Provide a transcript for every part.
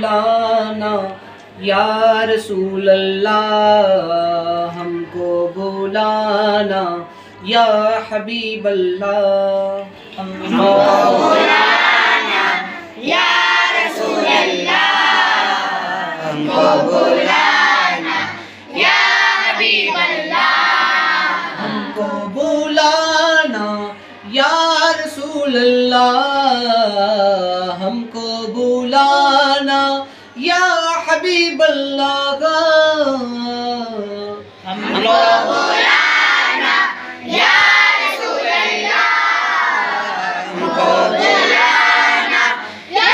بلانا یا رسول اللہ ہم کو بلانا یا حبیب اللہ ہم کو بلانا یا رسول اللہ ہم کو بلانا یا حبیب اللہ ہم کو بلانا یا رسول اللہ ہم کو بلانا یا حبیب اللہ ہم کو بلانا یا رسول اللہ ہم کو بلانا یا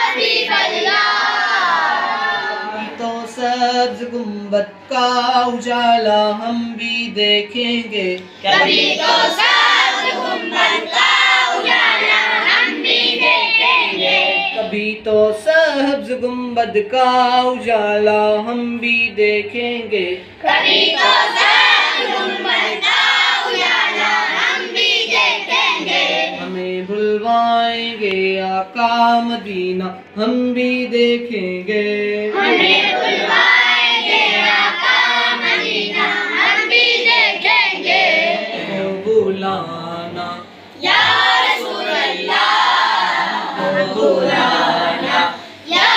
حبیب اللہ تو سبز گنبد کا اجالا ہم بھی دیکھیں گے کبھی تو سبز گنبد کا اجالا ہم بھی دیکھیں گے کبھی تو سبز گنبد کا اجالا ہم بھی دیکھیں گے کبھی تو سبز گنبد کا اجالا ہم بھی دیکھیں گے ہمیں بلوائیں گے آقا مدینہ ہم بھی دیکھیں گے ہمیں بلوائیں گے آقا مدینہ ہم بھی دیکھیں گے کو بلانا یا رسول اللہ کو بلانا یا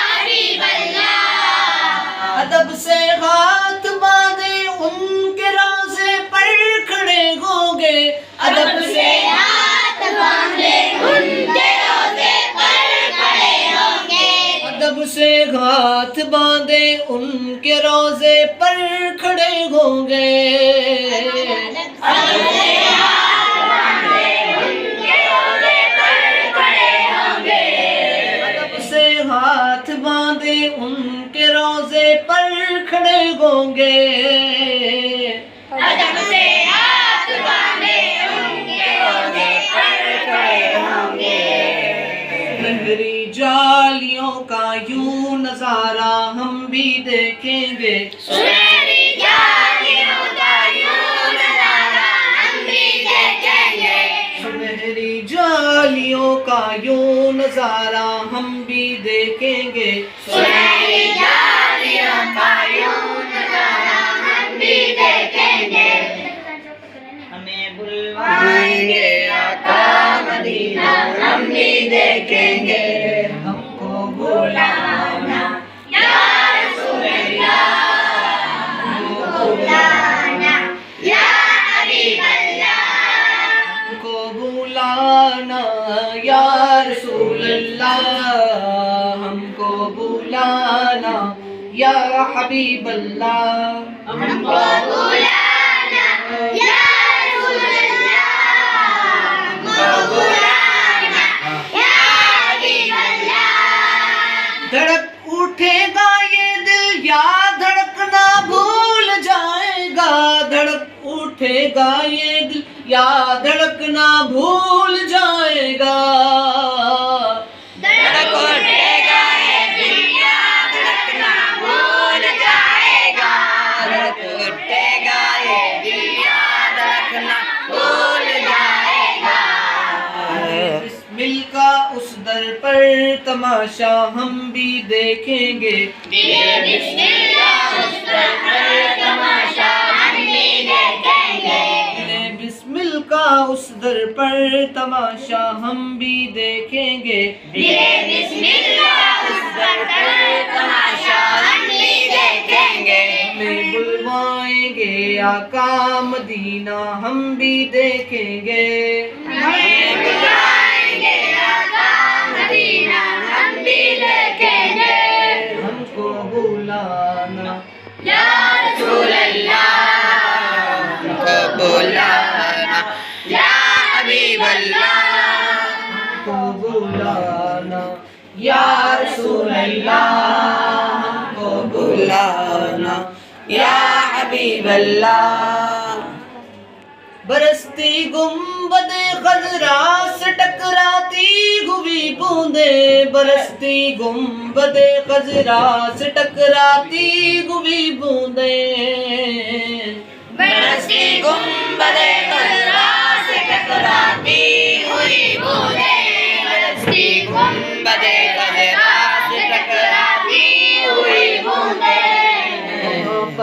حبیب اللہ ادب سے ہاتھ باندھے ان کے روضے پر کھڑے ہوں گے ادب سے ہاتھ باندھے ان کے روضے پر کھڑے ہوں گے ادب سے ہاتھ باندھے ان کے روضے پر کھڑے ہوں گے ادب سے ہاتھ باندھے ان کے روضے پر کھڑے ہوں گے ادب سے ہاتھ باندھے ان کے روضے پر کھڑے ہوں گے ادب سے ہاتھ باندھے ان کے روضے پر کھڑے ہوں گے لہری جالیوں کا یوں نظارہ ہم بھی دیکھیں گے سنہری جالیوں کا یوں نظارہ ہم بھی دیکھیں گے سنہری جالیوں کا یوں نظارہ ہم بھی دیکھیں گے سنہری جالیوں کا یوں نظارہ ہم بھی دیکھیں گے ہمیں بلوائیں گے آقا مدینہ ہم بھی دیکھیں گے ہم کو بلانا یا رسول اللہ ہم کو بلانا یا حبیب اللہ ہم کو بلانا یا رسول اللہ ہم کو بلانا یا حبیب اللہ ہم کو بلانا یا رسول اللہ ہم کو بلانا یا حبیب اللہ دھڑک اٹھے گا یہ دل یا دھڑکنا بھول جائے گا دھڑک اٹھے گا یہ دل یا دھڑکنا بھول جائے گا دھڑک اٹھے گا یہ دل یا دھڑکنا بھول جائے گا دھڑک اٹھے گا یہ دل یا دھڑکنا بھول جائے گا بسمل کا اس در پر تماشا ہم بھی دیکھیں گے بسم اللہ اس پر تماشا ہم بھی دیکھیں گے بسمل کا اس در پر تماشا ہم بھی دیکھیں گے بسم اللہ اس پر تماشا ہم بھی دیکھیں گے ہمیں بلوائیں گے آقا مدینہ ہم بھی دیکھیں گے ہمیں بلائیں گے آقا مدینہ ہم بھی دیکھیں گے ہم کو بلانا یا رسول اللہ ہم کو بلانا یا حبیب اللہ ہم کو بلانا یا رسول اللہ ہم کو بلانا یا حبیب اللہ برستی گنبد خضرا سے ٹکراتی ہوئی بوندیں برستی گنبد خضرا سے ٹکراتی ہوئی بوندیں برستی گنبد خضرا سے ٹکراتی ہوئی بوندیں برستی گنبد خضرا سے ٹکراتی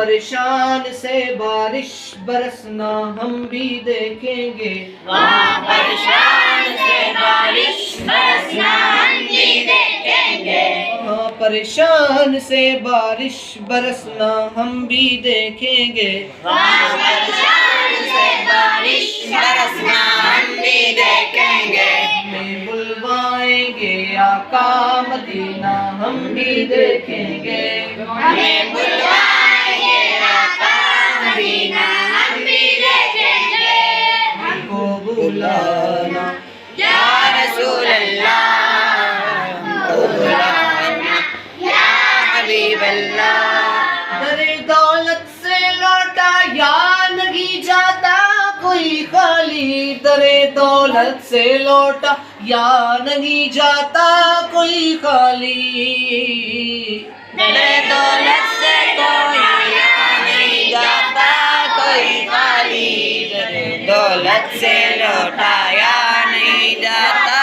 پریشان سے بارش برسنا ہم بھی دیکھیں گے وہاں پریشان سے بارش برسنا ہم بھی دیکھیں گے وہاں پریشان سے بارش برسنا ہم بھی دیکھیں گے وہاں پریشان سے بارش برسنا ہم بھی دیکھیں گے ہمیں بلوائیں گے آقا مدینہ ہم بھی دیکھیں گے ہمیں بلوائیں گے آقا مدینہ ہم بھی دیکھیں گے ہم کو بلانا یا رسول اللہ ہم کو بلانا یا حبیب اللہ در دولت سے لوٹا یا نہیں جاتا کوئی خالی در دولت سے لوٹا یا نہیں جاتا کوئی خالی در دولت سے کوئی نہیں جاتا کوئی خالی در دولت سے لوٹایا نہیں جاتا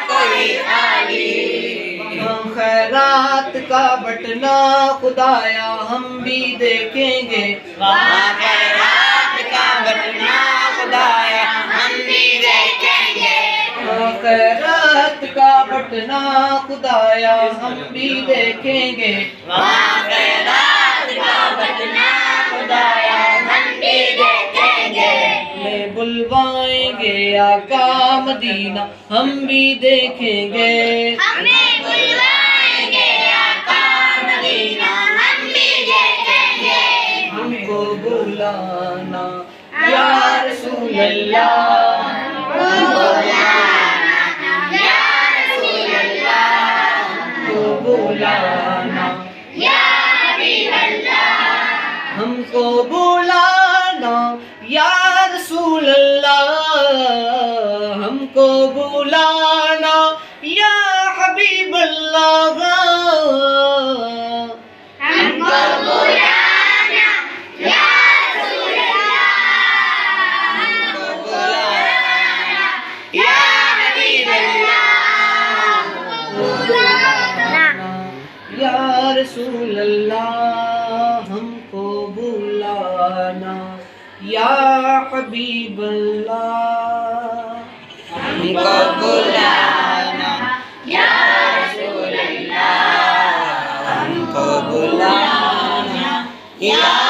کوئی خالی وہاں خیرات کا بٹنا خدایا ہم بھی دیکھیں گے وہاں پر رات کا بٹنا خدایا ہم بھی دیکھیں گے وہاں خیرات کا بٹنا خدایا ہم بھی دیکھیں گے وہاں پر رات کا بٹنا خدایا ہم بھی دیکھیں گے میں بلوائیں گے آقا مدینہ ہم بھی دیکھیں گے ہمیں بلوائیں گے آقا مدینہ ہم بھی دیکھیں گے ہم کو بلانا یا رسول اللہ یا رسول اللہ ہم کو بلانا یا حبیب اللہ ہم کو بلانا یا رسول اللہ ہم کو بلانا یا حبیب اللہ ہم کو بلانا یا رسول اللہ ہم کو بلانا یا حبیب اللہ یا رسول اللہ ہم کو بلانا یا حبیب اللہ ہم کو بلانا یا رسول اللہ ہم کو بلانا یا